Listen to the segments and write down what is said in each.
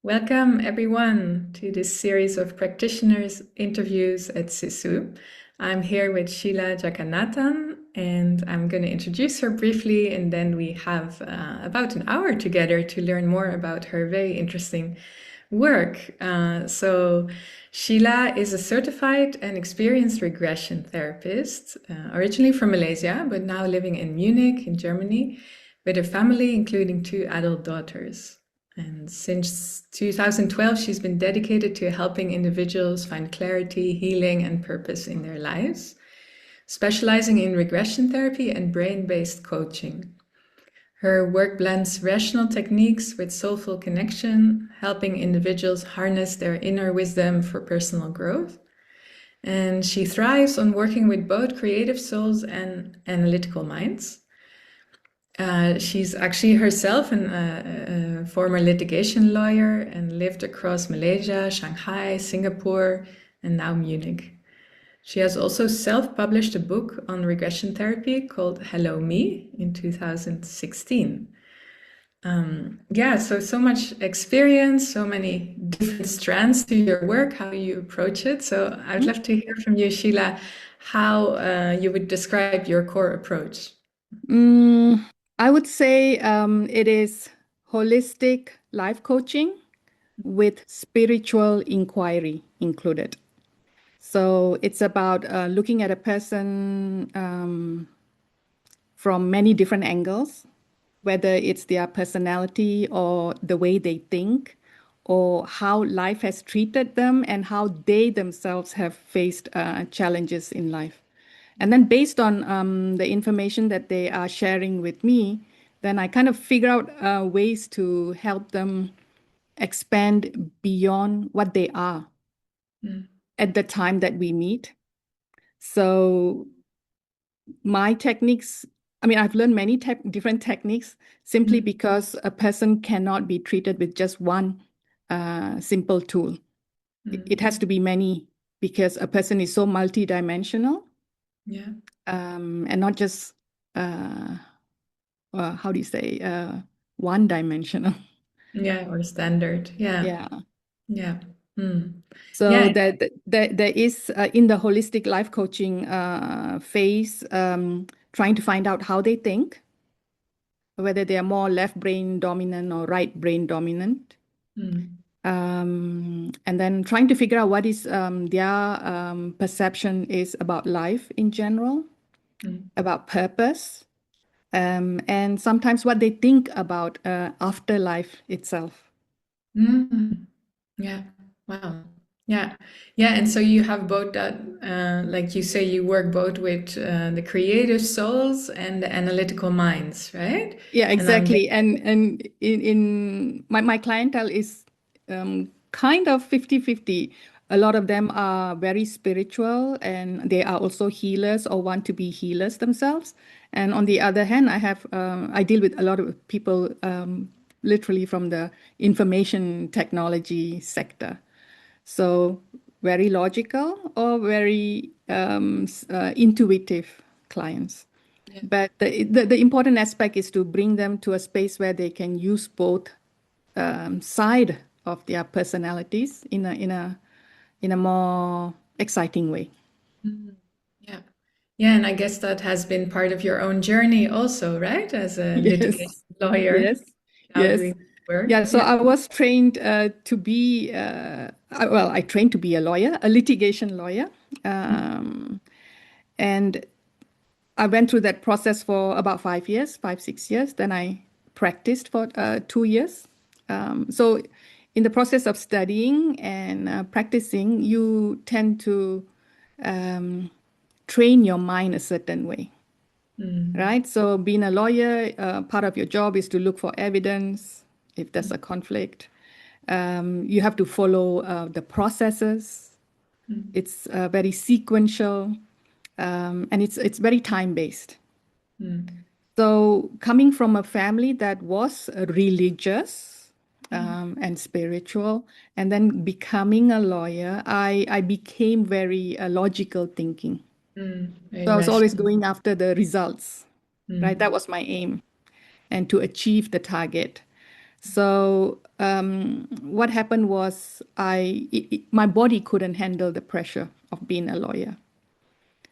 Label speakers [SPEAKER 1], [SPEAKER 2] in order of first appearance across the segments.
[SPEAKER 1] Welcome, everyone, to this series of practitioners interviews at Sissoo. I'm here with Sheela Jaganathan, and I'm going to introduce her briefly, and then we have about an hour together to learn more about her very interesting work. Sheela is a certified and experienced regression therapist, originally from Malaysia, but now living in Munich, in Germany, with her family, including two adult daughters. And since 2012, she's been dedicated to helping individuals find clarity, healing, and purpose in their lives, specializing in regression therapy and brain-based coaching. Her work blends rational techniques with soulful connection, helping individuals harness their inner wisdom for personal growth. And she thrives on working with both creative souls and analytical minds. She's actually herself a former litigation lawyer and lived across Malaysia, Shanghai, Singapore, and now Munich. She has also self-published a book on regression therapy called Hello Me in 2016. So much experience, so many different strands to your work, how you approach it. So I'd love to hear from you, Sheela, how you would describe your core approach.
[SPEAKER 2] I would say it is holistic life coaching with spiritual inquiry included. So it's about looking at a person from many different angles, whether it's their personality or the way they think, or how life has treated them and how they themselves have faced challenges in life. And then based on the information that they are sharing with me, then I kind of figure out ways to help them expand beyond what they are at the time that we meet. So my techniques, I've learned many different techniques simply because a person cannot be treated with just one simple tool. It has to be many because a person is so multidimensional.
[SPEAKER 1] Yeah.
[SPEAKER 2] And not just how do you say one dimensional.
[SPEAKER 1] Yeah, or standard. Yeah.
[SPEAKER 2] Yeah.
[SPEAKER 1] Yeah. Mm.
[SPEAKER 2] So
[SPEAKER 1] Yeah.
[SPEAKER 2] there is in the holistic life coaching phase, trying to find out how they think, whether they are more left brain dominant or right brain dominant. And then trying to figure out what is their perception is about life in general, about purpose, and sometimes what they think about afterlife itself.
[SPEAKER 1] Yeah. Wow. Yeah. Yeah. And so you have both that, like you say, you work both with the creative souls and the analytical minds, right?
[SPEAKER 2] Yeah,
[SPEAKER 1] And I'm
[SPEAKER 2] exactly. And in my clientele is kind of 50-50. A lot of them are very spiritual and they are also healers or want to be healers themselves. And on the other hand, I deal with a lot of people literally from the information technology sector. So very logical or very intuitive clients. But the important aspect is to bring them to a space where they can use both side of their personalities in a more exciting way.
[SPEAKER 1] yeah. Yeah. And I guess that has been part of your own journey also, right? As a litigation
[SPEAKER 2] Yes,
[SPEAKER 1] lawyer,
[SPEAKER 2] yes,
[SPEAKER 1] now
[SPEAKER 2] yes.
[SPEAKER 1] doing work.
[SPEAKER 2] Yeah, so
[SPEAKER 1] Yeah.
[SPEAKER 2] I was trained to be, I trained to be a lawyer, a litigation lawyer. And I went through that process for about 5 years, 6 years. Then I practiced for 2 years. So in the process of studying and practicing, you tend to train your mind a certain way, right? So being a lawyer, part of your job is to look for evidence if there's a conflict. You have to follow the processes. It's very sequential, and it's very time-based. So coming from a family that was religious and spiritual, and then becoming a lawyer, I became very logical thinking.
[SPEAKER 1] Very
[SPEAKER 2] So I was always
[SPEAKER 1] rational.
[SPEAKER 2] going after the results, right? That was my aim, and to achieve the target. So what happened was my body couldn't handle the pressure of being a lawyer.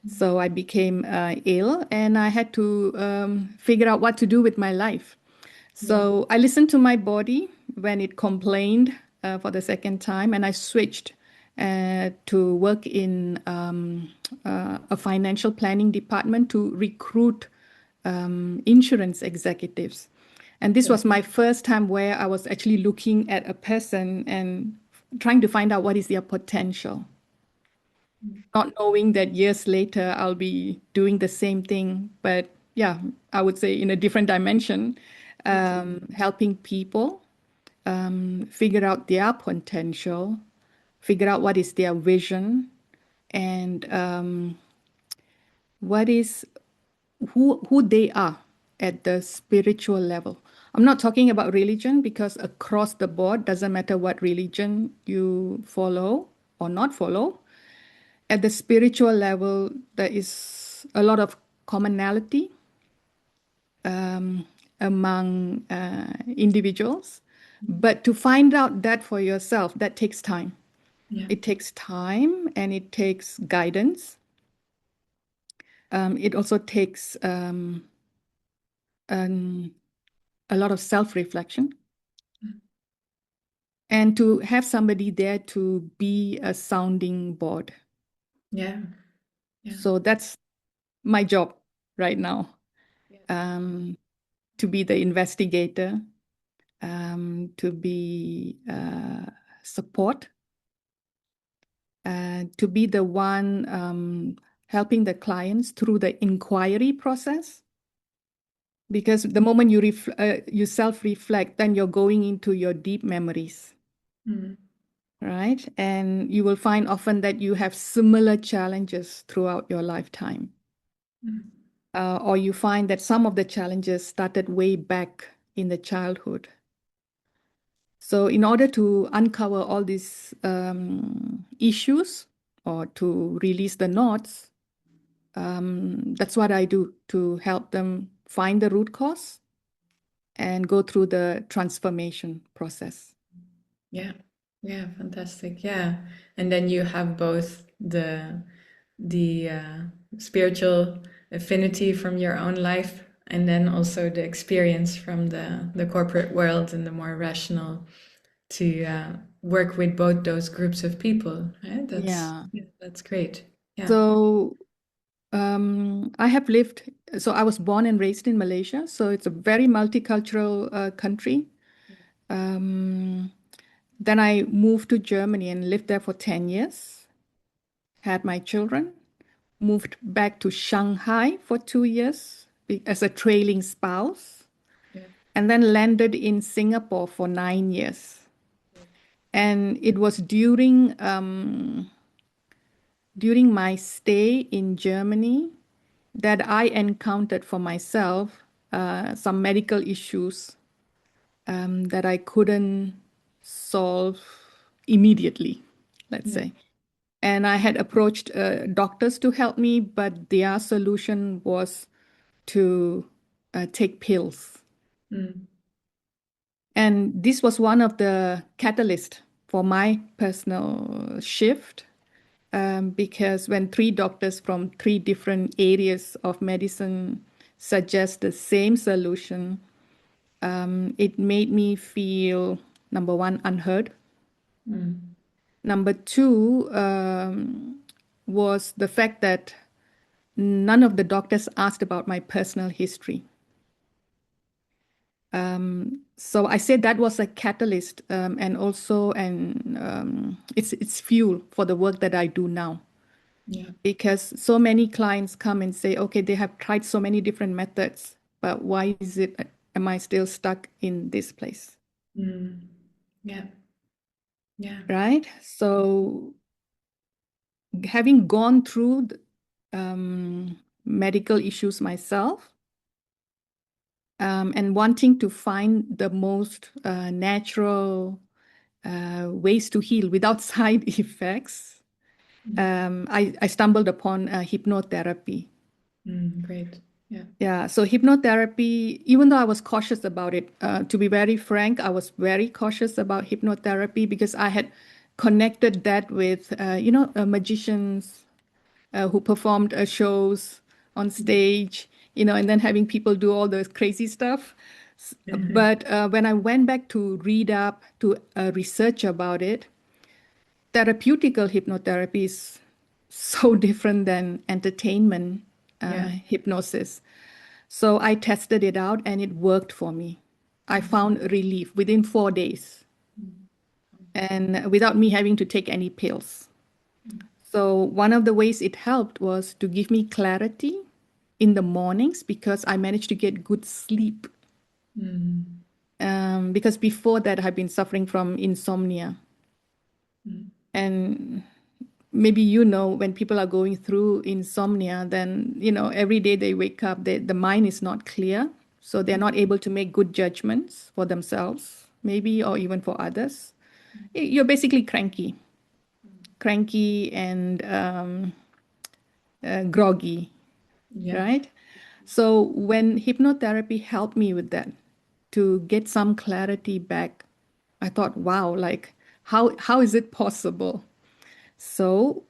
[SPEAKER 2] So I became ill and I had to figure out what to do with my life.
[SPEAKER 1] Yeah.
[SPEAKER 2] So I listened to my body when it complained for the second time, and I switched to work in a financial planning department to recruit insurance executives. And this
[SPEAKER 1] Okay.
[SPEAKER 2] was my first time where I was actually looking at a person and trying to find out what is their potential, not knowing that years later I'll be doing the same thing, but yeah, I would say in a different dimension,
[SPEAKER 1] Okay.
[SPEAKER 2] helping people figure out their potential, figure out what is their vision, and what is who they are at the spiritual level. I'm not talking about religion because across the board, doesn't matter what religion you follow or not follow. At the spiritual level, there is a lot of commonality among individuals. But to find out that for yourself, that takes time.
[SPEAKER 1] Yeah.
[SPEAKER 2] It takes time and it takes guidance. It also takes um, a lot of self-reflection and to have somebody there to be a sounding board.
[SPEAKER 1] Yeah. Yeah.
[SPEAKER 2] So that's my job right now,
[SPEAKER 1] Yeah.
[SPEAKER 2] um, to be the investigator, to be support, to be the one helping the clients through the inquiry process. Because the moment you self-reflect, then you're going into your deep memories,
[SPEAKER 1] Mm.
[SPEAKER 2] right? And you will find often that you have similar challenges throughout your lifetime.
[SPEAKER 1] Mm.
[SPEAKER 2] Or you find that some of the challenges started way back in the childhood. So, in order to uncover all these issues or to release the knots, that's what I do to help them find the root cause and go through the transformation process.
[SPEAKER 1] Yeah. Yeah. Fantastic. Yeah. And then you have both the spiritual affinity from your own life, and then also the experience from the corporate world and the more rational to work with both those groups of people. Right?
[SPEAKER 2] Yeah.
[SPEAKER 1] That's great. Yeah.
[SPEAKER 2] So, I have lived, so I was born and raised in Malaysia. So, it's a very multicultural country. Um, then I moved to Germany and lived there for 10 years, had my children, moved back to Shanghai for 2 years as a trailing spouse,
[SPEAKER 1] Yeah.
[SPEAKER 2] and then landed in Singapore for 9 years. And it was during my stay in Germany that I encountered for myself some medical issues that I couldn't solve immediately, let's
[SPEAKER 1] Yeah.
[SPEAKER 2] say. And I had approached doctors to help me, but their solution was to take pills.
[SPEAKER 1] Mm.
[SPEAKER 2] And this was one of the catalysts for my personal shift, because when three doctors from three different areas of medicine suggest the same solution, it made me feel, number one, unheard.
[SPEAKER 1] Mm.
[SPEAKER 2] Number two was the fact that none of the doctors asked about my personal history. So I said that was a catalyst, and also it's fuel for the work that I do now.
[SPEAKER 1] Yeah.
[SPEAKER 2] Because so many clients come and say, okay, they have tried so many different methods, but why am I still stuck in this place?
[SPEAKER 1] Mm. Yeah. Yeah.
[SPEAKER 2] Right? So having gone through medical issues myself, and wanting to find the most natural ways to heal without side effects, I stumbled upon hypnotherapy.
[SPEAKER 1] Mm. Great. Yeah.
[SPEAKER 2] Yeah, so hypnotherapy, even though I was cautious about it, to be very frank, I was very cautious about hypnotherapy because I had connected that with, magicians who performed shows on stage, and then having people do all the crazy stuff. But when I went back to read up, to research about it, therapeutical hypnotherapy is so different than entertainment
[SPEAKER 1] Yeah.
[SPEAKER 2] hypnosis. So I tested it out and it worked for me. I found relief within 4 days and without me having to take any pills. So one of the ways it helped was to give me clarity in the mornings because I managed to get good sleep.
[SPEAKER 1] Mm.
[SPEAKER 2] Because before that, I've been suffering from insomnia. And maybe when people are going through insomnia, then every day they wake up, the mind is not clear, so they're not able to make good judgments for themselves, maybe, or even for others. You're basically cranky and groggy,
[SPEAKER 1] Yeah.
[SPEAKER 2] right? So when hypnotherapy helped me with that, to get some clarity back, I thought, wow, like how is it possible? So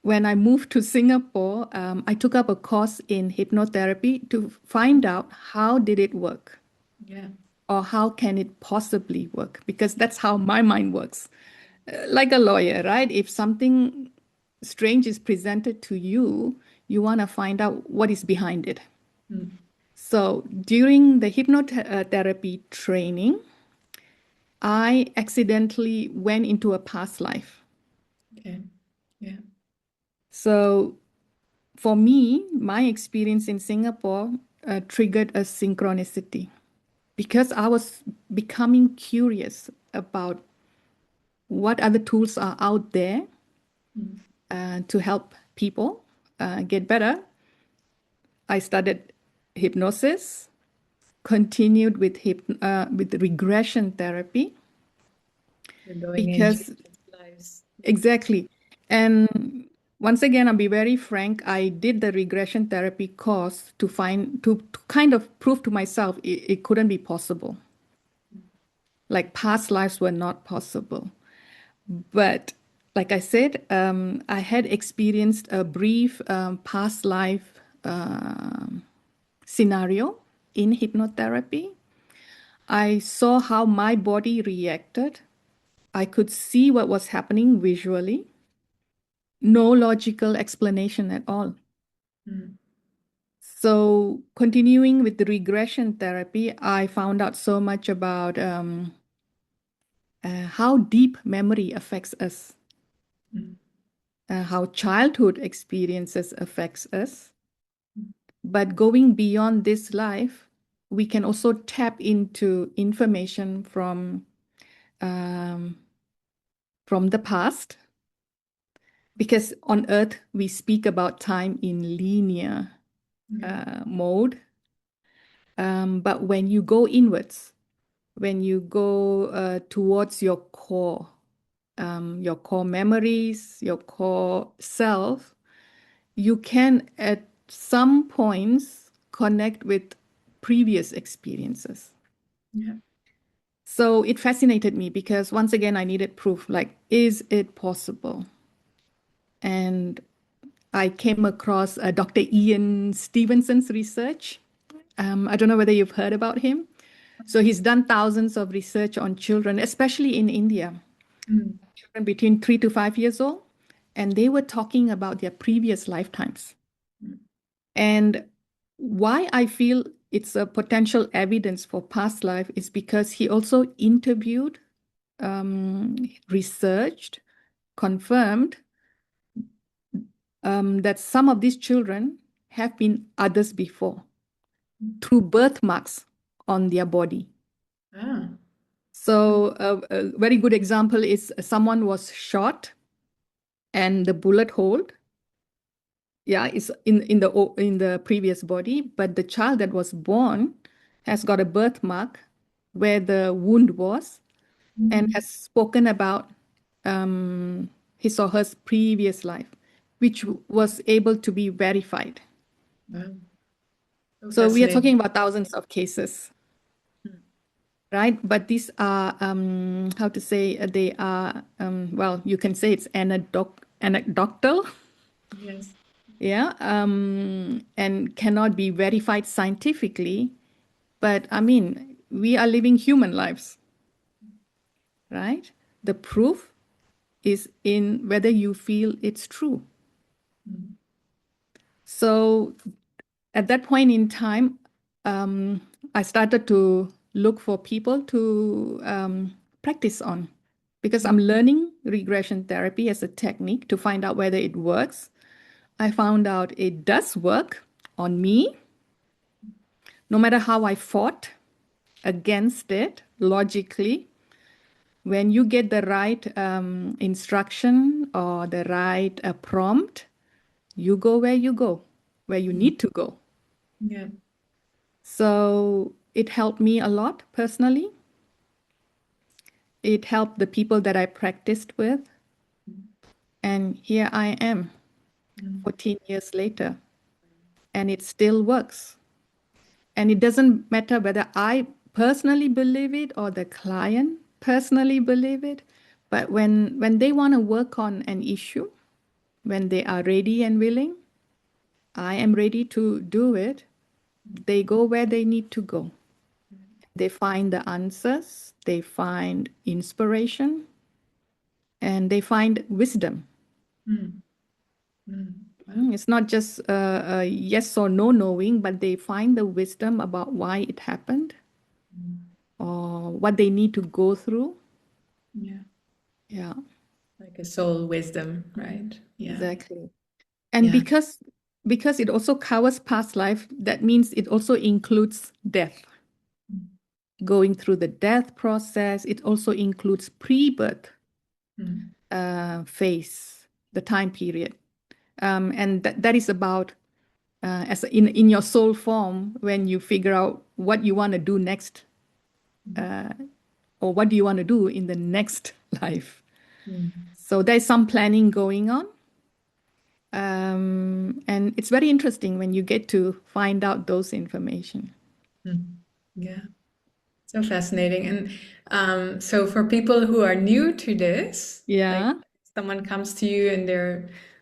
[SPEAKER 2] when I moved to Singapore, I took up a course in hypnotherapy to find out how did it work
[SPEAKER 1] Yeah.
[SPEAKER 2] or how can it possibly work, because that's how my mind works. Like a lawyer, right? If something strange is presented to you, you want to find out what is behind it.
[SPEAKER 1] Mm.
[SPEAKER 2] So during the hypnotherapy training, I accidentally went into a past life.
[SPEAKER 1] Okay. Yeah.
[SPEAKER 2] So for me, my experience in Singapore triggered a synchronicity because I was becoming curious about what other tools are out there
[SPEAKER 1] Mm.
[SPEAKER 2] to help people get better. I started hypnosis, continued with regression therapy
[SPEAKER 1] You're going into
[SPEAKER 2] because
[SPEAKER 1] each other's lives.
[SPEAKER 2] exactly. And once again, I'll be very frank, I did the regression therapy course to kind of prove to myself it couldn't be possible. Like past lives were not possible. But like I said, I had experienced a brief past life scenario in hypnotherapy. I saw how my body reacted. I could see what was happening visually. No logical explanation at all.
[SPEAKER 1] Mm.
[SPEAKER 2] So, continuing with the regression therapy, I found out so much about how deep memory affects us,
[SPEAKER 1] Mm.
[SPEAKER 2] how childhood experiences affects us.
[SPEAKER 1] Mm.
[SPEAKER 2] But going beyond this life, we can also tap into information um, from the past, because on Earth we speak about time in linear
[SPEAKER 1] Yeah.
[SPEAKER 2] mode. But when you go inwards, when you go towards your core memories, your core self, you can at some points connect with previous experiences.
[SPEAKER 1] Yeah.
[SPEAKER 2] So it fascinated me because once again, I needed proof, like, is it possible? And I came across Dr. Ian Stevenson's research. I don't know whether you've heard about him. So he's done thousands of research on children, especially in India,
[SPEAKER 1] Mm.
[SPEAKER 2] children between 3 to 5 years old, and they were talking about their previous lifetimes.
[SPEAKER 1] Mm.
[SPEAKER 2] And why I feel it's a potential evidence for past life is because he also interviewed, researched, confirmed that some of these children have been others before through birthmarks on their body.
[SPEAKER 1] Ah.
[SPEAKER 2] So a very good example is someone was shot and the bullet hole, yeah, is in the previous body, but the child that was born has got a birthmark where the wound was and
[SPEAKER 1] Mm.
[SPEAKER 2] has spoken about his or her previous life, which was able to be verified.
[SPEAKER 1] Wow. So
[SPEAKER 2] So we are talking
[SPEAKER 1] fascinating.
[SPEAKER 2] about thousands of cases,
[SPEAKER 1] Mm.
[SPEAKER 2] right? But these are, how to say, they are, well, you can say it's anecdotal,
[SPEAKER 1] Yes.
[SPEAKER 2] yeah, and cannot be verified scientifically. But I mean, we are living human lives, right? The proof is in whether you feel it's true.
[SPEAKER 1] Mm.
[SPEAKER 2] So at that point in time, um, I started to look for people to practice on because I'm
[SPEAKER 1] Mm.
[SPEAKER 2] learning regression therapy as a technique to find out whether it works. I found out it does work on me, no matter how I fought against it logically. When you get the right instruction or the right prompt, you go, where you
[SPEAKER 1] Mm.
[SPEAKER 2] need to go.
[SPEAKER 1] Yeah.
[SPEAKER 2] So it helped me a lot personally. It helped the people that I practiced with.
[SPEAKER 1] Mm.
[SPEAKER 2] And here I am
[SPEAKER 1] Mm.
[SPEAKER 2] 14 years later, and it still works. And it doesn't matter whether I personally believe it or the client personally believe it. But when they want to work on an issue, when they are ready and willing, I am ready to do it. They go where they need to go. They find the answers, they find inspiration, and they find wisdom.
[SPEAKER 1] Mm. Mm. Wow.
[SPEAKER 2] It's not just a yes or no knowing, but they find the wisdom about why it happened
[SPEAKER 1] Mm.
[SPEAKER 2] or what they need to go through.
[SPEAKER 1] Yeah.
[SPEAKER 2] Yeah,
[SPEAKER 1] Like a soul wisdom, right? Yeah.
[SPEAKER 2] exactly. And
[SPEAKER 1] Yeah.
[SPEAKER 2] because it also covers past life, that means it also includes death.
[SPEAKER 1] Mm.
[SPEAKER 2] Going through the death process, it also includes pre-birth
[SPEAKER 1] Mm.
[SPEAKER 2] phase, the time period. And that is about as in your soul form when you figure out what you want to do next,
[SPEAKER 1] Mm.
[SPEAKER 2] or what do you want to do in the next life.
[SPEAKER 1] Mm.
[SPEAKER 2] So there's some planning going on. And it's very interesting when you get to find out those information.
[SPEAKER 1] Mm. Yeah. So fascinating. And so for people who are new to this, like
[SPEAKER 2] Yeah.
[SPEAKER 1] someone comes to you and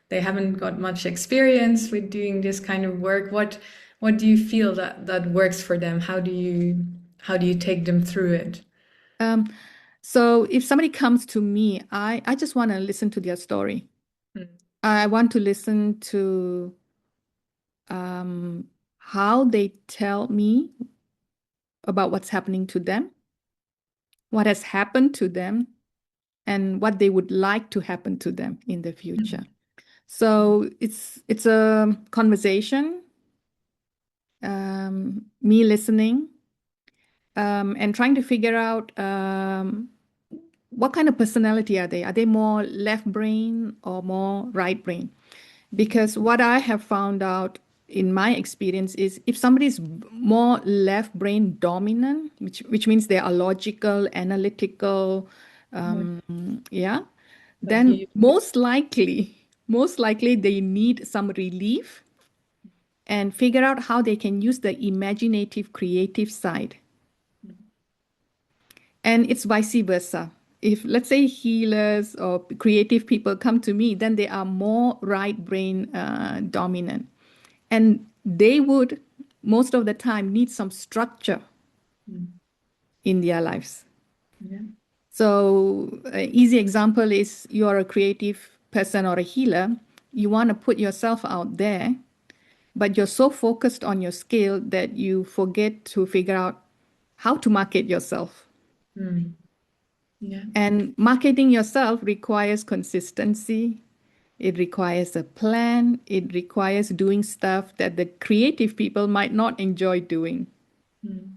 [SPEAKER 1] they haven't got much experience with doing this kind of work, what do you feel that works for them? How do you take them through it?
[SPEAKER 2] Um, so if somebody comes to me, I just want to listen to their story.
[SPEAKER 1] Mm.
[SPEAKER 2] I want to listen to how they tell me about what's happening to them, what has happened to them, and what they would like to happen to them in the future.
[SPEAKER 1] Mm.
[SPEAKER 2] So it's a conversation, me listening, and trying to figure out what kind of personality are they? Are they more left brain or more right brain? Because what I have found out in my experience is if somebody is more left brain dominant, which means they are logical, analytical,
[SPEAKER 1] Like
[SPEAKER 2] yeah,
[SPEAKER 1] like
[SPEAKER 2] then
[SPEAKER 1] you.
[SPEAKER 2] most likely they need some relief and figure out how they can use the imaginative, creative side. And it's vice versa. If, let's say, healers or creative people come to me, then they are more right brain dominant. And they would, most of the time, need some structure
[SPEAKER 1] Mm.
[SPEAKER 2] in their lives.
[SPEAKER 1] Yeah.
[SPEAKER 2] So, an easy example is you're a creative person or a healer, you want to put yourself out there, but you're so focused on your skill that you forget to figure out how to market yourself.
[SPEAKER 1] Mm. Yeah.
[SPEAKER 2] And marketing yourself requires consistency. It requires a plan. It requires doing stuff that the creative people might not enjoy doing.
[SPEAKER 1] Mm.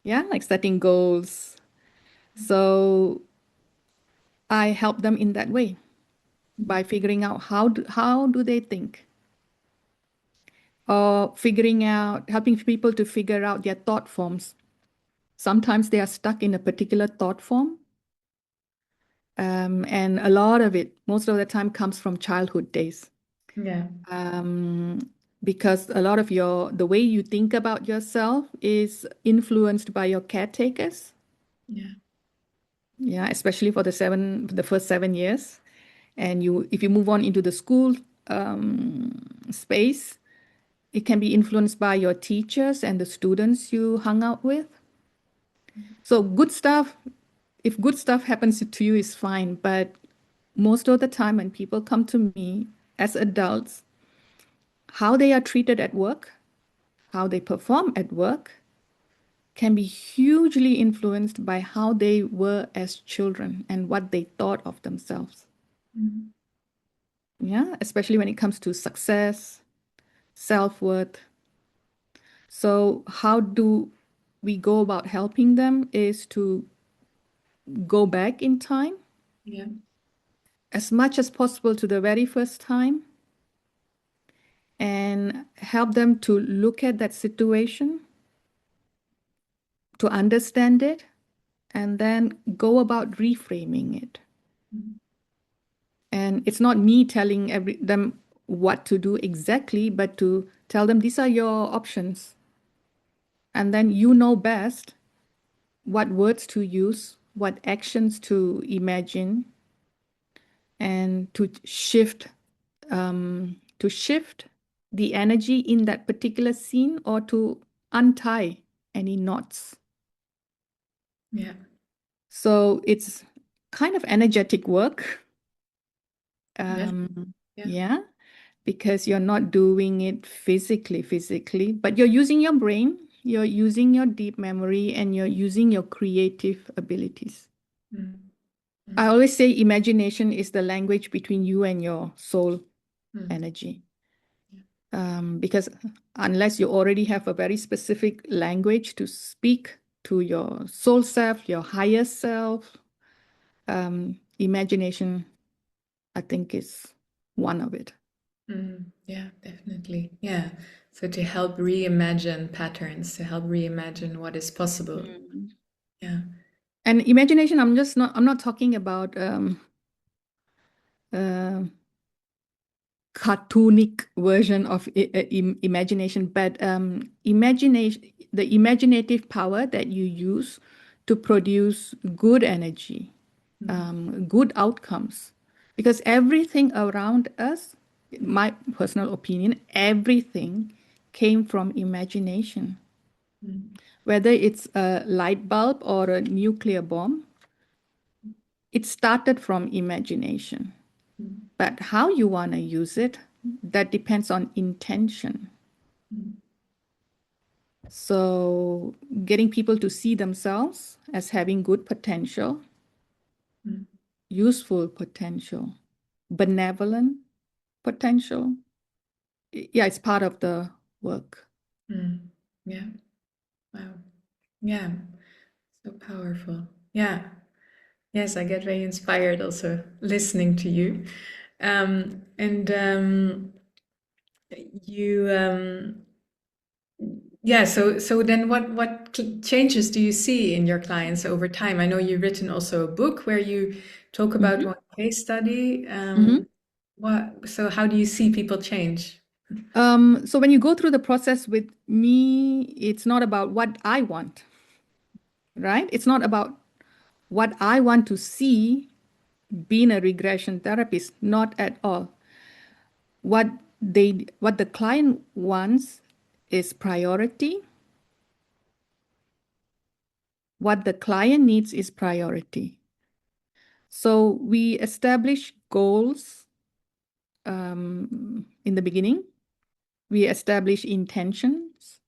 [SPEAKER 2] Yeah, like setting goals. So I help them in that way by figuring out how do they think, or figuring out helping people to figure out their thought forms. Sometimes they are stuck in a particular thought form, and a lot of it, most of the time, comes from childhood days.
[SPEAKER 1] Yeah.
[SPEAKER 2] Um, because a lot of the way you think about yourself is influenced by your caretakers.
[SPEAKER 1] Yeah.
[SPEAKER 2] Yeah, especially for the first 7 years. And if you move on into the school space, it can be influenced by your teachers and the students you hung out with. So if good stuff happens to you is fine, but most of the time when people come to me as adults, how they are treated at work, how they perform at work can be hugely influenced by how they were as children and what they thought of themselves.
[SPEAKER 1] Mm.
[SPEAKER 2] Yeah, especially when it comes to success, self-worth. So, how do we go about helping them is to go back in time
[SPEAKER 1] Yeah.
[SPEAKER 2] as much as possible to the very first time and help them to look at that situation, to understand it, and then go about reframing it.
[SPEAKER 1] Mm.
[SPEAKER 2] And it's not me telling them what to do exactly, but to tell them these are your options. And then you know best what words to use, what actions to imagine, and to shift the energy in that particular scene or to untie any knots.
[SPEAKER 1] Yeah.
[SPEAKER 2] So it's kind of energetic work.
[SPEAKER 1] Definitely.
[SPEAKER 2] Um,
[SPEAKER 1] Yeah.
[SPEAKER 2] yeah, because you're not doing it physically, but you're using your brain, you're using your deep memory, and you're using your creative abilities.
[SPEAKER 1] Mm.
[SPEAKER 2] I
[SPEAKER 1] Mm.
[SPEAKER 2] always say imagination is the language between you and your soul
[SPEAKER 1] Mm.
[SPEAKER 2] energy.
[SPEAKER 1] Yeah.
[SPEAKER 2] Because unless you already have a very specific language to speak to your soul self, your higher self, imagination, I think, is one of it.
[SPEAKER 1] Mm. Yeah, definitely. Yeah. So to help reimagine patterns, to help reimagine what is possible.
[SPEAKER 2] Mm.
[SPEAKER 1] Yeah.
[SPEAKER 2] And imagination, I'm not talking about uh, cartoonic version of imagination, but the imaginative power that you use to produce good energy,
[SPEAKER 1] Mm.
[SPEAKER 2] good outcomes. Because everything around us, my personal opinion, everything came from imagination.
[SPEAKER 1] Mm.
[SPEAKER 2] Whether it's a light bulb or a nuclear bomb, it started from imagination.
[SPEAKER 1] Mm.
[SPEAKER 2] But how you want to use it, that depends on intention.
[SPEAKER 1] Mm.
[SPEAKER 2] So, getting people to see themselves as having good potential,
[SPEAKER 1] Mm.
[SPEAKER 2] useful potential, benevolent potential. Yeah, it's part of the work.
[SPEAKER 1] Mm. Yeah. Wow. Yeah. So powerful. Yeah. Yes, I get very inspired also listening to you. And you yeah, so then what changes do you see in your clients over time? I know you've written also a book where you talk about
[SPEAKER 2] Mhm.
[SPEAKER 1] one case study.
[SPEAKER 2] Mhm.
[SPEAKER 1] So how do you see people change?
[SPEAKER 2] So when you go through the process with me, it's not about what I want, right? It's not about what I want to see being a regression therapist, not at all. What the client wants is priority. What the client needs is priority. So we establish goals in the beginning. We establish intentions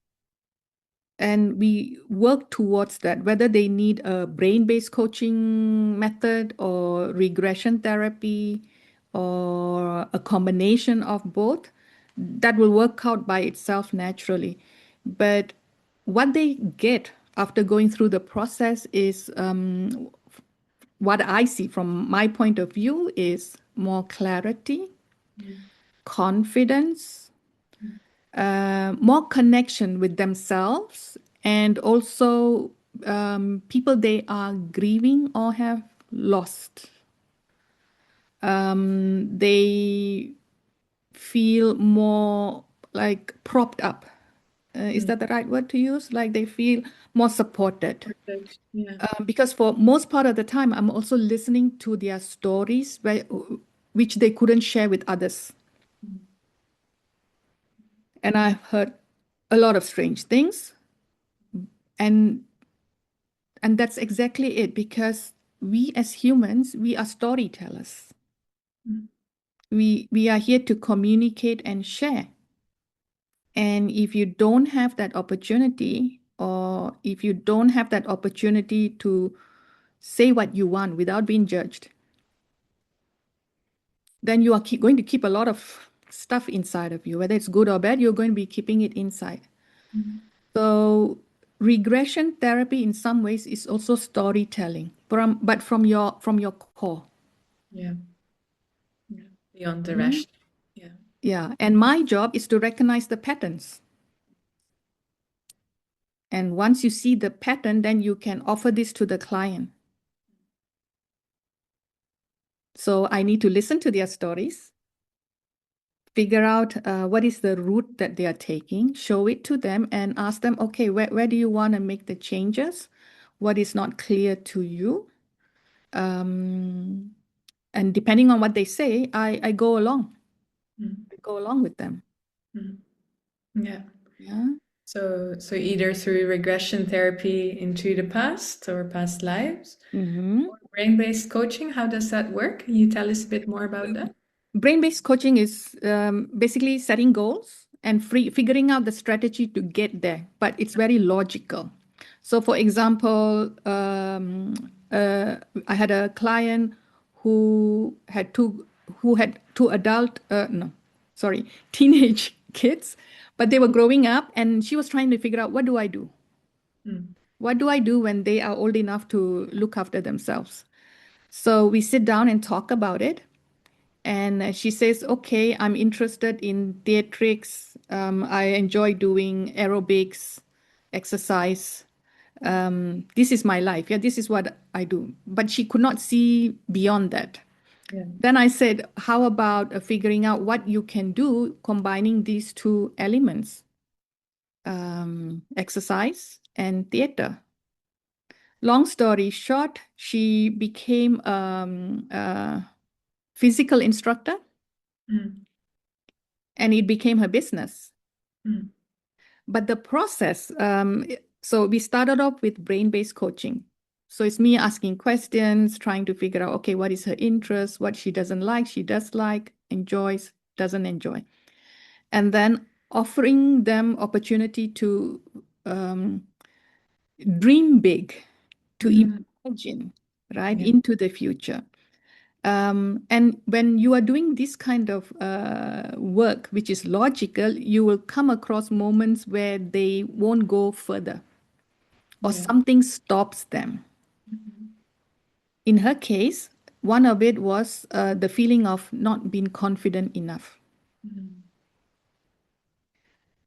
[SPEAKER 2] and we work towards that, whether they need a brain-based coaching method or regression therapy or a combination of both, that will work out by itself naturally. But what they get after going through the process is what I see from my point of view is more clarity,
[SPEAKER 1] Mm.
[SPEAKER 2] confidence,
[SPEAKER 1] Mm.
[SPEAKER 2] more connection with themselves, and also people they are grieving or have lost. They feel more like propped up. Is
[SPEAKER 1] Mm.
[SPEAKER 2] that the right word to use? Like they feel more supported.
[SPEAKER 1] Perfect. Yeah.
[SPEAKER 2] Because for most part of the time, I'm also listening to their stories which they couldn't share with others.
[SPEAKER 1] Mm.
[SPEAKER 2] And I've heard a lot of strange things. And and that's exactly it, because we as humans, we are storytellers.
[SPEAKER 1] Mm.
[SPEAKER 2] We are here to communicate and share. And if you don't have that opportunity, or if you don't have that opportunity to say what you want without being judged, then you are going to keep a lot of stuff inside of you. Whether it's good or bad, you're going to be keeping it inside.
[SPEAKER 1] Mm.
[SPEAKER 2] So regression therapy in some ways is also storytelling, but from your core.
[SPEAKER 1] Yeah. Yeah. Beyond the
[SPEAKER 2] Mhm.
[SPEAKER 1] rational. Yeah.
[SPEAKER 2] Yeah. And my job is to recognize the patterns. And once you see the pattern, then you can offer this to the client. So I need to listen to their stories, figure out what is the route that they are taking, show it to them, and ask them, okay, where do you want to make the changes? What is not clear to you? Um, and depending on what they say, I go along.
[SPEAKER 1] Mm.
[SPEAKER 2] I go along with them.
[SPEAKER 1] Mm. Yeah.
[SPEAKER 2] Yeah.
[SPEAKER 1] So either through regression therapy into the past or past lives,
[SPEAKER 2] Mm-hmm.
[SPEAKER 1] or brain-based coaching, how does that work? Can you tell us a bit more about that?
[SPEAKER 2] Brain-based coaching is basically setting goals and figuring out the strategy to get there, but it's very logical. So, for example, I had a client who had two adult, no, sorry, teenage kids, but they were growing up, and she was trying to figure out, what do I do?
[SPEAKER 1] Mm.
[SPEAKER 2] What do I do when they are old enough to look after themselves? So we sit down and talk about it. And she says, okay, I'm interested in theatrics. I enjoy doing aerobics, exercise. This is my life. Yeah, this is what I do. But she could not see beyond that.
[SPEAKER 1] Yeah.
[SPEAKER 2] Then I said, how about figuring out what you can do combining these two elements, exercise and theater? Long story short, she became a physical instructor,
[SPEAKER 1] Mm.
[SPEAKER 2] and it became her business.
[SPEAKER 1] Mm.
[SPEAKER 2] But the process, so we started off with brain-based coaching. So it's me asking questions, trying to figure out, okay, what is her interest, what she doesn't like, she does like, enjoys, doesn't enjoy. And then offering them opportunity to dream big, to
[SPEAKER 1] Mm.
[SPEAKER 2] imagine, right,
[SPEAKER 1] Yeah.
[SPEAKER 2] into the future. And when you are doing this kind of work, which is logical, you will come across moments where they won't go further, or
[SPEAKER 1] Yeah.
[SPEAKER 2] something stops them.
[SPEAKER 1] Mhm.
[SPEAKER 2] In her case, one of it was the feeling of not being confident enough.
[SPEAKER 1] Mm.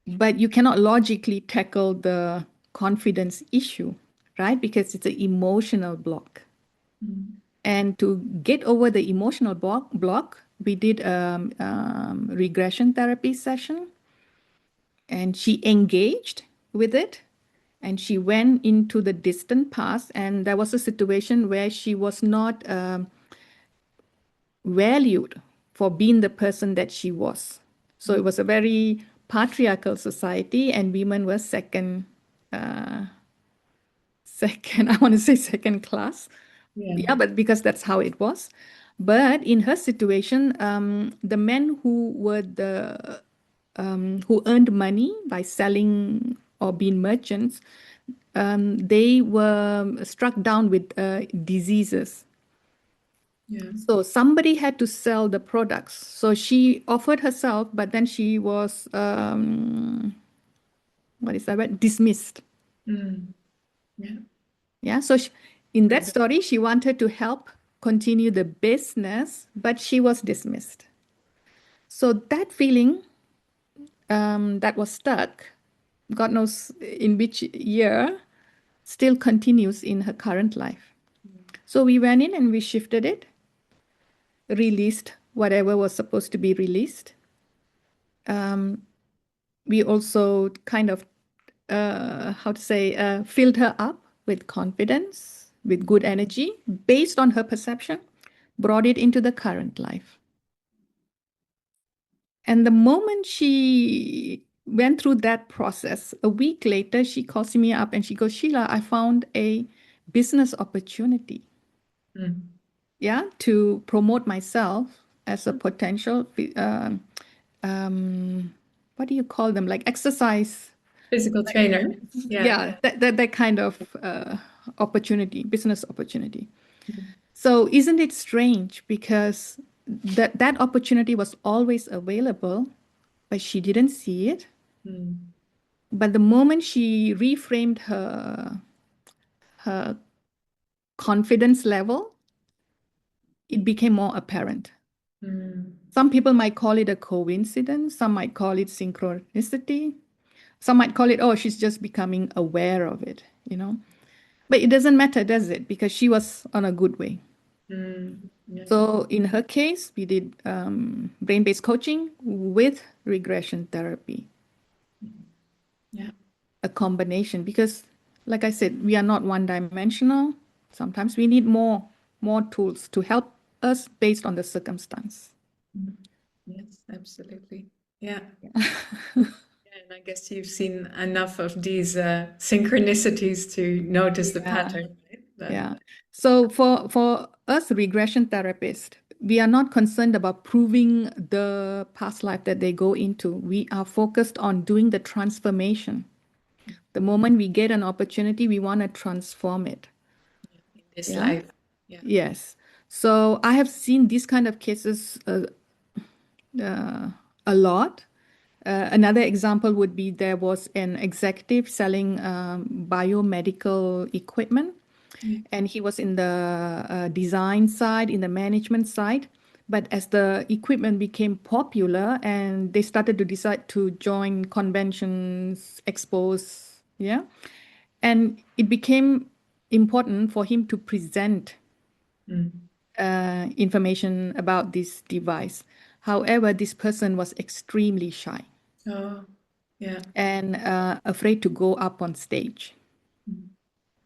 [SPEAKER 2] But you cannot logically tackle the confidence issue, right? Because it's an emotional block.
[SPEAKER 1] Mm.
[SPEAKER 2] And to get over the emotional block, we did regression therapy session, and she engaged with it, and she went into the distant past, and there was a situation where she was not valued for being the person that she was. So it was a very patriarchal society, and women were second, I want to say second class.
[SPEAKER 1] Yeah.
[SPEAKER 2] Yeah, but because that's how it was. But in her situation, the men who earned money by selling or being merchants, they were struck down with diseases.
[SPEAKER 1] Yeah.
[SPEAKER 2] So somebody had to sell the products. So she offered herself, but then she was what is that word? Dismissed.
[SPEAKER 1] Mm. Yeah.
[SPEAKER 2] Yeah. So in that
[SPEAKER 1] Right.
[SPEAKER 2] story, she wanted to help continue the business, but she was dismissed. So that feeling that was stuck, God knows in which year, still continues in her current life. So we went in and we shifted it, released whatever was supposed to be released. we also kind of, filled her up with confidence, with good energy, based on her perception, brought it into the current life. And the moment she went through that process, a week later, she calls me up and she goes, Sheela, I found a business opportunity, yeah, to promote myself as a potential, what do you call them? Like exercise.
[SPEAKER 1] Physical trainer. Yeah.
[SPEAKER 2] Yeah, that kind of opportunity, business opportunity. So isn't it strange because that opportunity was always available, but she didn't see it.
[SPEAKER 1] Mm.
[SPEAKER 2] But the moment she reframed her confidence level, it became more apparent.
[SPEAKER 1] Mm.
[SPEAKER 2] Some people might call it a coincidence, some might call it synchronicity, some might call it, oh, she's just becoming aware of it, you know. But it doesn't matter, does it? Because she was on a good way.
[SPEAKER 1] Mm. Yeah.
[SPEAKER 2] So in her case, we did brain-based coaching with regression therapy,
[SPEAKER 1] Yeah.
[SPEAKER 2] a combination. Because, like I said, we are not one-dimensional. Sometimes we need more tools to help us based on the circumstance.
[SPEAKER 1] Mm. Yes, absolutely. Yeah. Yeah, and I guess you've seen enough of these synchronicities to notice the
[SPEAKER 2] Yeah.
[SPEAKER 1] pattern, right?
[SPEAKER 2] Yeah. So for us regression therapists, we are not concerned about proving the past life that they go into. We are focused on doing the transformation. The moment we get an opportunity, we want to transform it.
[SPEAKER 1] In this
[SPEAKER 2] Yeah.
[SPEAKER 1] life. Yeah.
[SPEAKER 2] Yes. So I have seen these kind of cases a lot. Another example would be there was an executive selling biomedical equipment,
[SPEAKER 1] Yeah.
[SPEAKER 2] and he was in the design side, in the management side. But as the equipment became popular and they started to decide to join conventions, expos, yeah, and it became important for him to present
[SPEAKER 1] Mm.
[SPEAKER 2] information about this device. However, this person was extremely shy
[SPEAKER 1] Oh, yeah.
[SPEAKER 2] and afraid to go up on stage.
[SPEAKER 1] Mm.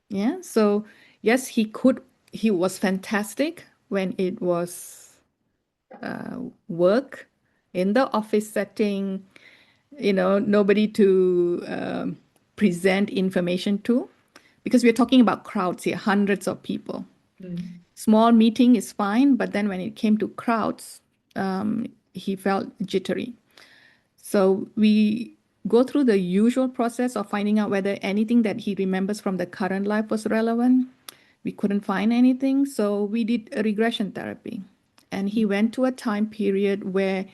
[SPEAKER 2] Yeah. So, yes, he was fantastic when it was work in the office setting, nobody to present information to, because we're talking about crowds here, hundreds of people.
[SPEAKER 1] Mm.
[SPEAKER 2] Small meeting is fine, but then when it came to crowds, he felt jittery. So we go through the usual process of finding out whether anything that he remembers from the current life was relevant. We couldn't find anything, so we did a regression therapy. And he went to a time period where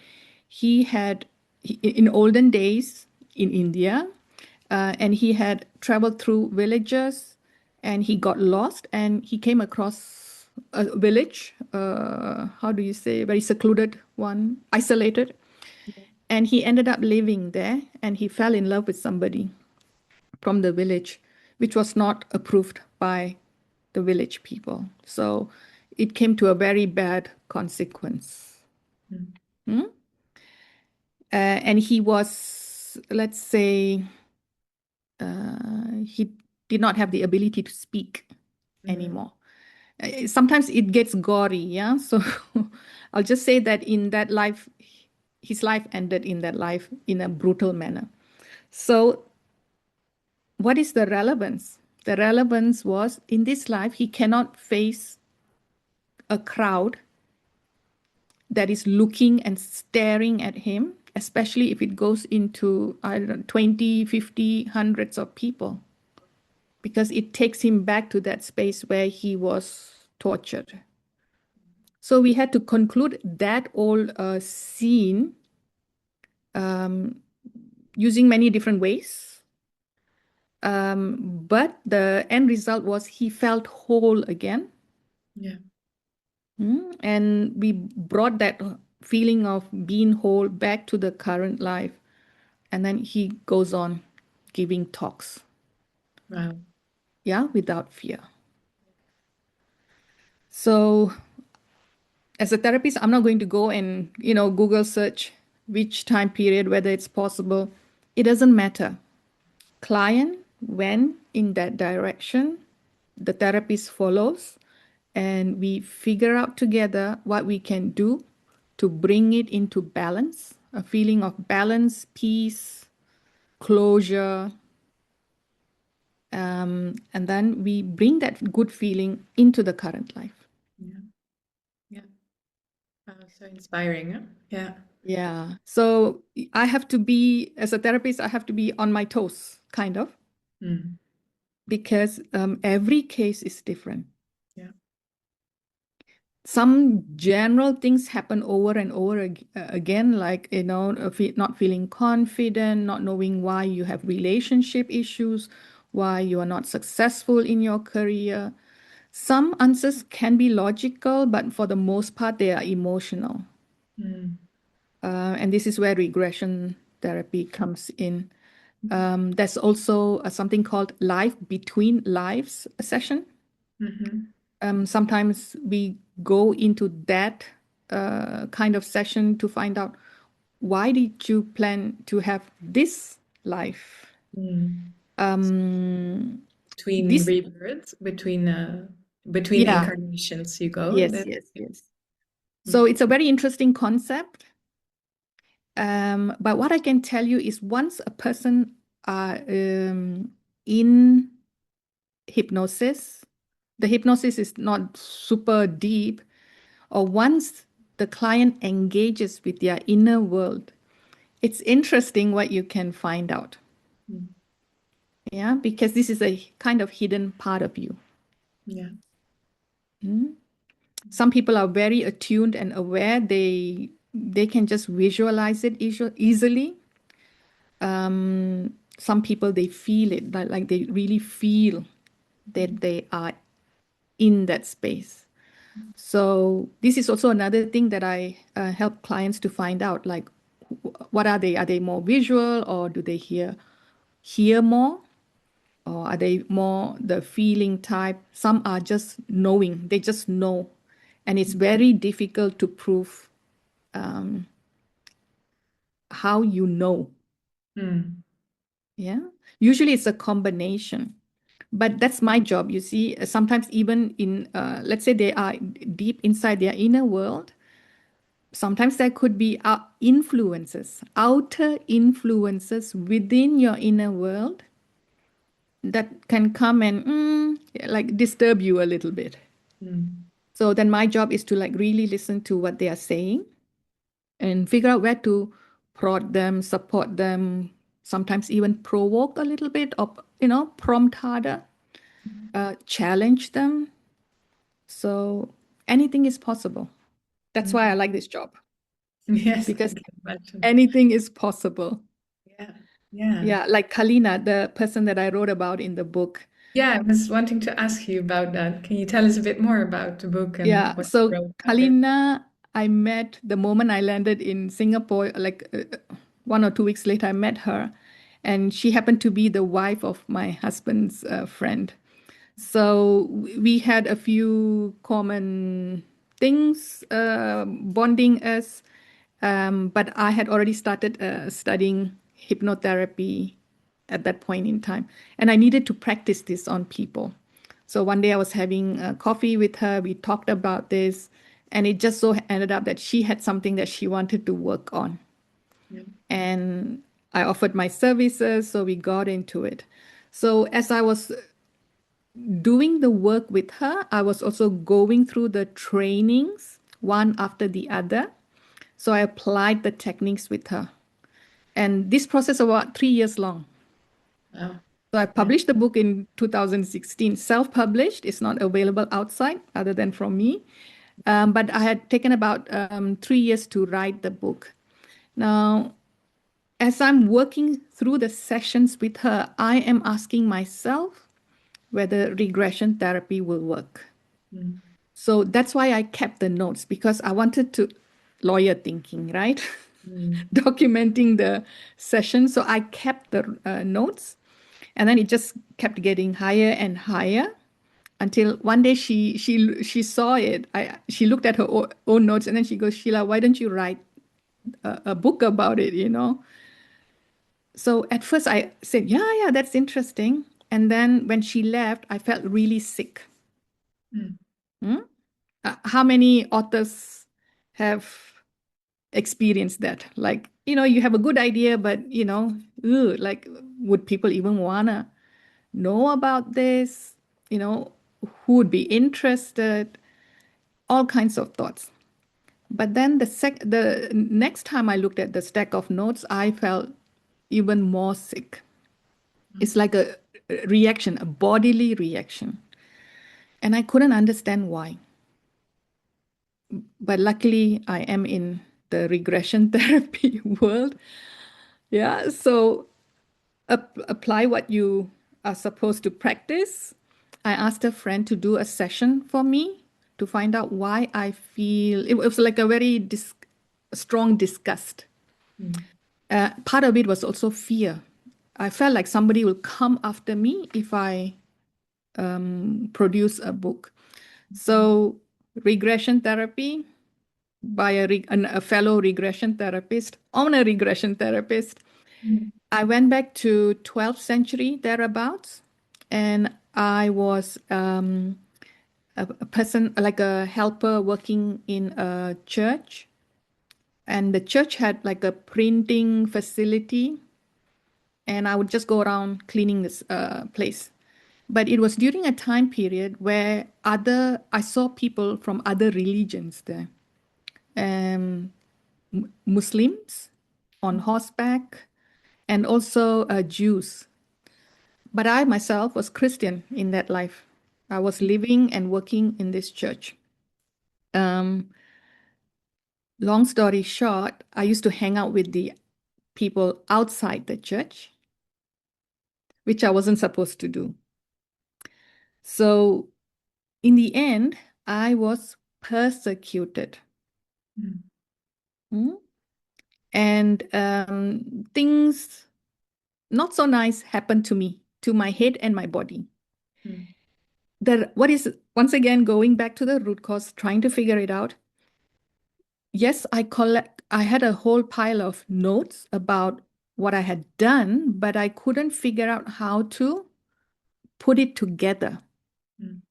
[SPEAKER 2] in olden days in India, and he had traveled through villages and he got lost and he came across a village, how do you say, very secluded one, isolated. And he ended up living there and he fell in love with somebody from the village, which was not approved by the village people. So it came to a very bad consequence.
[SPEAKER 1] Mm.
[SPEAKER 2] And he was, let's say, he did not have the ability to speak
[SPEAKER 1] Mm.
[SPEAKER 2] anymore. Sometimes it gets gory, yeah? So I'll just say that in that life, his life ended in that life in a brutal manner. So what is the relevance? The relevance was in this life, he cannot face a crowd that is looking and staring at him, especially if it goes into, I don't know, 20, 50, hundreds of people, because it takes him back to that space where he was tortured. So we had to conclude that whole scene using many different ways. But the end result was he felt whole again.
[SPEAKER 1] Yeah.
[SPEAKER 2] And we brought that feeling of being whole back to the current life. And then he goes on giving talks,
[SPEAKER 1] Wow.
[SPEAKER 2] yeah, without fear. So as a therapist, I'm not going to go and, Google search which time period, whether it's possible. It doesn't matter. Client went in that direction, the therapist follows, and we figure out together what we can do to bring it into balance, a feeling of balance, peace, closure, and then we bring that good feeling into the current life.
[SPEAKER 1] Yeah. Yeah. So inspiring, huh? Yeah.
[SPEAKER 2] Yeah. So I have to be, as a therapist, I have to be on my toes, kind of,
[SPEAKER 1] Mm.
[SPEAKER 2] because every case is different.
[SPEAKER 1] Yeah.
[SPEAKER 2] Some general things happen over and over again, like, not feeling confident, not knowing why you have relationship issues, why you are not successful in your career. Some answers can be logical, but for the most part, they are emotional.
[SPEAKER 1] Mm.
[SPEAKER 2] And this is where regression therapy comes in. There's also something called life between lives session.
[SPEAKER 1] Mm-hmm.
[SPEAKER 2] Sometimes we go into that kind of session to find out, why did you plan to have this life?
[SPEAKER 1] Mm.
[SPEAKER 2] Um,
[SPEAKER 1] Between
[SPEAKER 2] this,
[SPEAKER 1] rebirths, between
[SPEAKER 2] yeah,
[SPEAKER 1] incarnations, you go.
[SPEAKER 2] yes,
[SPEAKER 1] That.
[SPEAKER 2] yes, yes. So
[SPEAKER 1] Mm.
[SPEAKER 2] it's a very interesting concept. But what I can tell you is, once a person are in hypnosis, the hypnosis is not super deep, or once the client engages with their inner world, it's interesting what you can find out.
[SPEAKER 1] Mm.
[SPEAKER 2] Yeah, because this is a kind of hidden part of you.
[SPEAKER 1] Yeah.
[SPEAKER 2] Mm. Some people are very attuned and aware. They can just visualize it easily. Some people, they feel it, like they really feel that they are in that space. So this is also another thing that I help clients to find out, like, what are they? Are they more visual, or do they hear more? Or are they more the feeling type? Some are just knowing, they just know. And it's very difficult to prove how you know.
[SPEAKER 1] Mm.
[SPEAKER 2] Yeah. Usually it's a combination. But that's my job. You see, sometimes even in, let's say they are deep inside their inner world, sometimes there could be influences, outer influences within your inner world that can come and like disturb you a little bit.
[SPEAKER 1] Mm.
[SPEAKER 2] So then my job is to like really listen to what they are saying and figure out where to prod them, support them, sometimes even provoke a little bit, or prompt harder, challenge them. So anything is possible. That's why I
[SPEAKER 1] Mm.
[SPEAKER 2] like this job,
[SPEAKER 1] Yes, I
[SPEAKER 2] because
[SPEAKER 1] can imagine.
[SPEAKER 2] anything is possible.
[SPEAKER 1] Yeah. Yeah.
[SPEAKER 2] Yeah, like Kalina, the person that I wrote about in the book.
[SPEAKER 1] Yeah, I was wanting to ask you about that. Can you tell us a bit more about the book and
[SPEAKER 2] Yeah,
[SPEAKER 1] what you
[SPEAKER 2] so
[SPEAKER 1] wrote about it?
[SPEAKER 2] Kalina, I met the moment I landed in Singapore, like 1 or 2 weeks later, I met her, and she happened to be the wife of my husband's friend. So we had a few common things bonding us, but I had already started studying hypnotherapy at that point in time, and I needed to practice this on people. So one day I was having coffee with her. We talked about this, and it just so ended up that she had something that she wanted to work on,
[SPEAKER 1] Yeah.
[SPEAKER 2] and I offered my services, so we got into it. So as I was doing the work with her, I was also going through the trainings one after the other. So I applied the techniques with her. And this process about 3 years long.
[SPEAKER 1] Wow.
[SPEAKER 2] So I
[SPEAKER 1] Yeah.
[SPEAKER 2] published the book in 2016, self-published. It's not available outside other than from me. But I had taken about 3 years to write the book. Now, as I'm working through the sessions with her, I am asking myself whether regression therapy will work.
[SPEAKER 1] Mm.
[SPEAKER 2] So that's why I kept the notes, because I wanted to, lawyer thinking, right?
[SPEAKER 1] Mm.
[SPEAKER 2] Documenting the session. So I kept the notes, and then it just kept getting higher and higher until one day she saw it. She looked at her own notes, and then she goes, Sheila, why don't you write a book about it? So at first I said, yeah, yeah, that's interesting. And then when she left, I felt really sick.
[SPEAKER 1] Mm.
[SPEAKER 2] Hmm? How many authors have experienced that? Like, you have a good idea, but, like, would people even wanna know about this? You know, who would be interested? All kinds of thoughts. But then the next time I looked at the stack of notes, I felt even more sick. It's like a reaction, a bodily reaction. And I couldn't understand why. But luckily, I am in the regression therapy world. Yeah. So apply what you are supposed to practice. I asked a friend to do a session for me to find out why I feel it was like a very strong disgust.
[SPEAKER 1] Mm.
[SPEAKER 2] Part of it was also fear. I felt like somebody will come after me if I produce a book. So, regression therapy by a fellow regression therapist, on a regression therapist.
[SPEAKER 1] Mm.
[SPEAKER 2] I went back to 12th century thereabouts, and I was a person, like a helper working in a church. And the church had like a printing facility, and I would just go around cleaning this place. But it was during a time period where I saw people from other religions there, um, Muslims on horseback, and also Jews. But I myself was Christian in that life. I was living and working in this church. Um, Long story short, I used to hang out with the people outside the church, which I wasn't supposed to do. So in the end, I was persecuted.
[SPEAKER 1] Mm.
[SPEAKER 2] Hmm? And things not so nice happened to me, to my head and my body.
[SPEAKER 1] Mm.
[SPEAKER 2] What is, once again, going back to the root cause, trying to figure it out. Yes, I had a whole pile of notes about what I had done, but I couldn't figure out how to put it together.
[SPEAKER 1] Mm.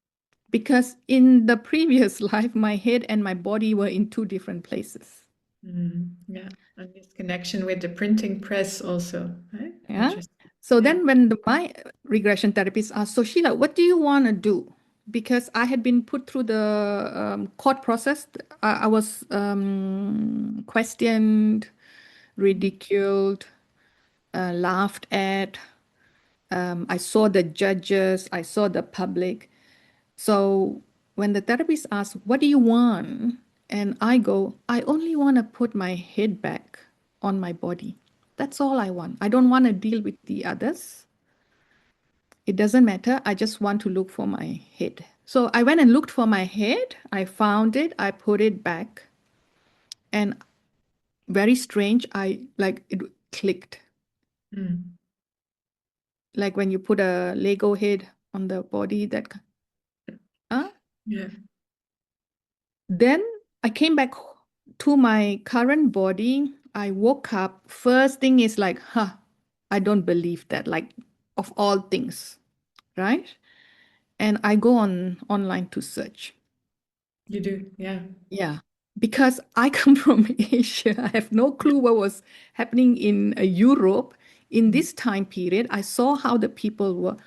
[SPEAKER 2] Because in the previous life, my head and my body were in two different places.
[SPEAKER 1] Mm. Yeah, and this connection with the printing press also, right?
[SPEAKER 2] Yeah.
[SPEAKER 1] Interesting.
[SPEAKER 2] So
[SPEAKER 1] Yeah.
[SPEAKER 2] then when my regression therapist asked, so Sheela, what do you want to do? Because I had been put through the court process. I was questioned, ridiculed, laughed at. I saw the judges, I saw the public. So when the therapist asks, what do you want? And I go, I only want to put my head back on my body. That's all I want. I don't want to deal with the others. It doesn't matter. I just want to look for my head. So I went and looked for my head. I found it. I put it back. And very strange, I like it clicked.
[SPEAKER 1] Mm.
[SPEAKER 2] Like when you put a Lego head on the body, uh,
[SPEAKER 1] Yeah.
[SPEAKER 2] then I came back to my current body. I woke up. First thing is like, I don't believe that, like, of all things, right? And I go online to search.
[SPEAKER 1] You do. Yeah.
[SPEAKER 2] Yeah, because I come from Asia. I have no clue what was happening in Europe in
[SPEAKER 1] Mm.
[SPEAKER 2] this time period. I saw how the people were,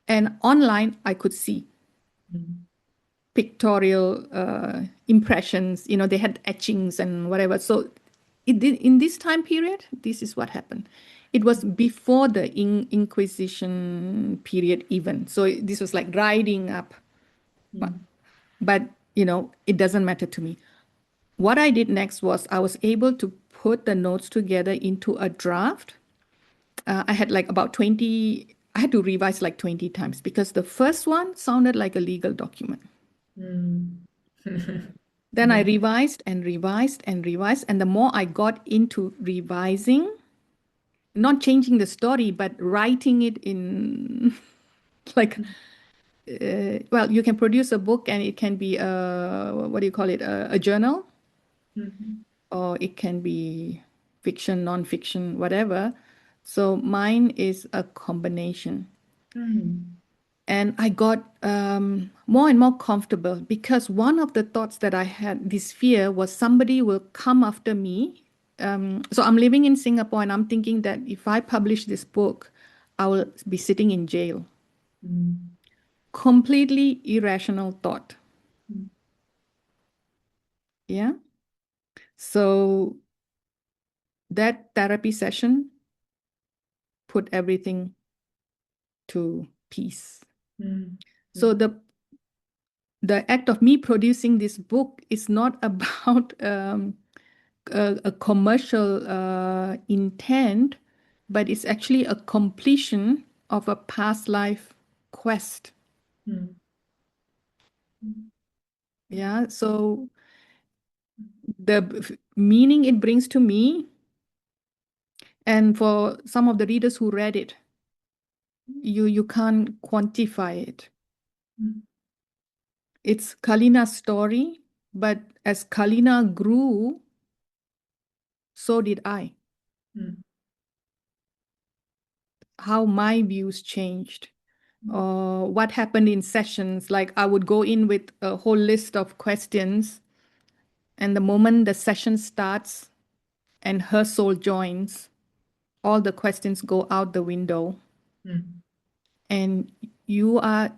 [SPEAKER 2] and online I could see
[SPEAKER 1] Mm.
[SPEAKER 2] pictorial impressions. They had etchings and whatever. So it did in this time period. This is what happened. It was before the Inquisition period, even. So this was like riding up, but,
[SPEAKER 1] Mm.
[SPEAKER 2] but it doesn't matter to me. What I did next was I was able to put the notes together into a draft. I had like about 20, I had to revise like 20 times because the first one sounded like a legal document.
[SPEAKER 1] Mm.
[SPEAKER 2] Then I
[SPEAKER 1] Yeah.
[SPEAKER 2] revised and revised and revised. And the more I got into revising, not changing the story, but writing it in like, well, you can produce a book and it can be what do you call it? A journal,
[SPEAKER 1] Mhm.
[SPEAKER 2] or it can be fiction, non-fiction, whatever. So mine is a combination.
[SPEAKER 1] Mm.
[SPEAKER 2] And I got more and more comfortable because one of the thoughts that I had, this fear, was somebody will come after me. So I'm living in Singapore and I'm thinking that if I publish this book, I will be sitting in jail.
[SPEAKER 1] Mm.
[SPEAKER 2] Completely irrational thought.
[SPEAKER 1] Mm.
[SPEAKER 2] Yeah. So that therapy session put everything to peace.
[SPEAKER 1] Mm.
[SPEAKER 2] So the act of me producing this book is not about a commercial intent, but it's actually a completion of a past life quest.
[SPEAKER 1] Mm. Mm. Yeah.
[SPEAKER 2] Yeah. So the meaning it brings to me, and for some of the readers who read it, you can't quantify it.
[SPEAKER 1] Mm.
[SPEAKER 2] It's Kalina's story, but as Kalina grew, so did I.
[SPEAKER 1] Mm.
[SPEAKER 2] How my views changed,
[SPEAKER 1] Mm.
[SPEAKER 2] or what happened in sessions. Like I would go in with a whole list of questions, and the moment the session starts and her soul joins, all the questions go out the window,
[SPEAKER 1] Mm.
[SPEAKER 2] and you are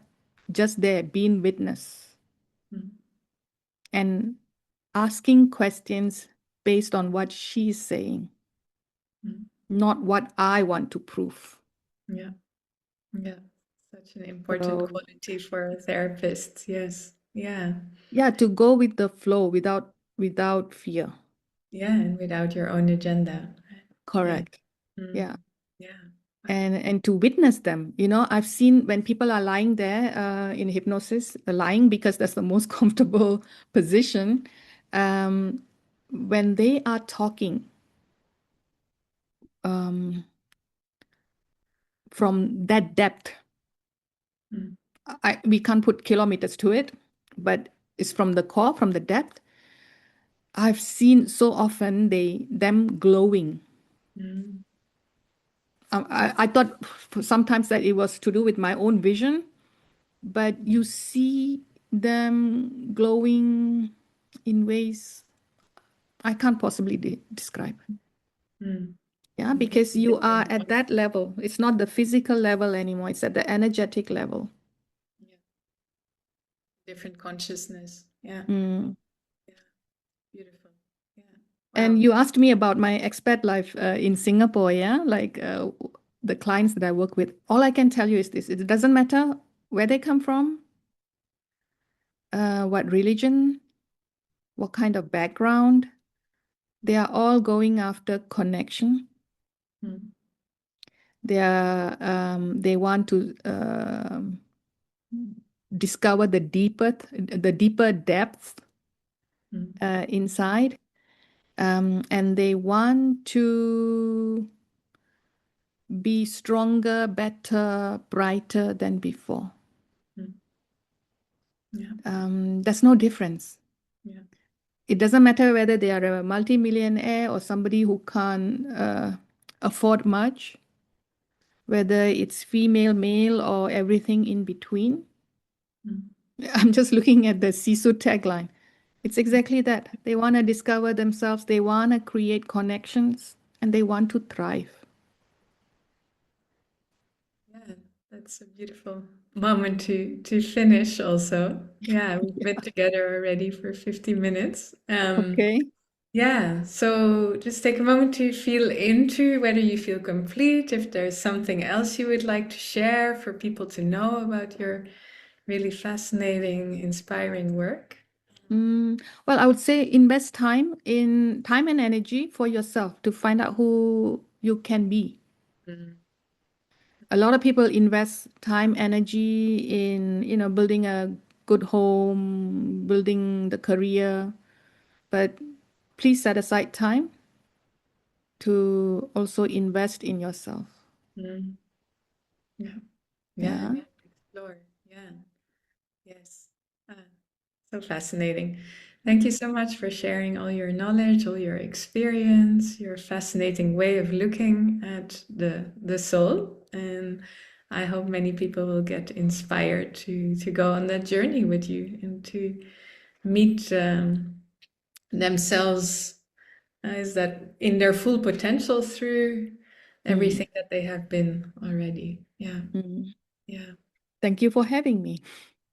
[SPEAKER 2] just there being witness
[SPEAKER 1] Mm.
[SPEAKER 2] and asking questions based on what she's saying,
[SPEAKER 1] Mm.
[SPEAKER 2] not what I want to prove.
[SPEAKER 1] Yeah. Yeah. Such an important
[SPEAKER 2] So,
[SPEAKER 1] quality for a therapist. Yes. Yeah.
[SPEAKER 2] yeah, to go with the flow without fear.
[SPEAKER 1] Yeah. And without your own agenda. Yeah.
[SPEAKER 2] Correct.
[SPEAKER 1] Mm.
[SPEAKER 2] Yeah.
[SPEAKER 1] Yeah. Wow.
[SPEAKER 2] And to witness them. I've seen when people are lying there in hypnosis, lying because that's the most comfortable position. Um, when they are talking um, from that depth,
[SPEAKER 1] Mm.
[SPEAKER 2] we can't put kilometers to it, but it's from the core, from the depth. I've seen so often them glowing.
[SPEAKER 1] Mm.
[SPEAKER 2] I thought sometimes that it was to do with my own vision, but you see them glowing in ways I can't possibly describe.
[SPEAKER 1] Mm.
[SPEAKER 2] Yeah,
[SPEAKER 1] Yeah.
[SPEAKER 2] because you are
[SPEAKER 1] Different
[SPEAKER 2] at that level. It's not the physical level anymore, it's at the energetic level.
[SPEAKER 1] yeah. Different consciousness. Yeah.
[SPEAKER 2] Mm.
[SPEAKER 1] Yeah. Beautiful. Yeah.
[SPEAKER 2] And
[SPEAKER 1] Wow.
[SPEAKER 2] you asked me about my expat life in Singapore, yeah? Like the clients that I work with. All I can tell you is this: it doesn't matter where they come from, what religion, what kind of background, they are all going after connection.
[SPEAKER 1] Mm.
[SPEAKER 2] They want to discover the deeper depths
[SPEAKER 1] Mm.
[SPEAKER 2] inside, and they want to be stronger, better, brighter than before.
[SPEAKER 1] Mm. Yeah.
[SPEAKER 2] There's no difference.
[SPEAKER 1] Yeah.
[SPEAKER 2] It doesn't matter whether they are a multimillionaire or somebody who can't afford much, whether it's female, male, or everything in between.
[SPEAKER 1] Mm.
[SPEAKER 2] I'm just looking at the Sissoo tagline. It's exactly that. They want to discover themselves, they want to create connections, and they want to thrive.
[SPEAKER 1] Yeah. That's a beautiful moment to finish also. Yeah, we've been together already for 50 minutes.
[SPEAKER 2] Okay.
[SPEAKER 1] Yeah, so just take a moment to feel into whether you feel complete, if there's something else you would like to share for people to know about your really fascinating, inspiring work.
[SPEAKER 2] Well, I would say invest time and energy for yourself to find out who you can be.
[SPEAKER 1] Mm.
[SPEAKER 2] A lot of people invest time, energy in, building a good home, building the career, but please set aside time to also invest in yourself.
[SPEAKER 1] Mm. Yeah, yeah,
[SPEAKER 2] Yeah.
[SPEAKER 1] and explore. Yeah, yes. Ah, so fascinating. Thank you so much for sharing all your knowledge, all your experience, your fascinating way of looking at the soul. And I hope many people will get inspired to go on that journey with you and to meet themselves is that in their full potential through
[SPEAKER 2] Mm,
[SPEAKER 1] everything that they have been already. Yeah,
[SPEAKER 2] mm.
[SPEAKER 1] yeah.
[SPEAKER 2] Thank you for having me.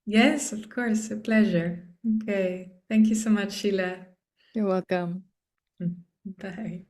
[SPEAKER 1] Yes, of course, a pleasure. Okay. Thank you so much, Sheila.
[SPEAKER 2] You're welcome.
[SPEAKER 1] Bye.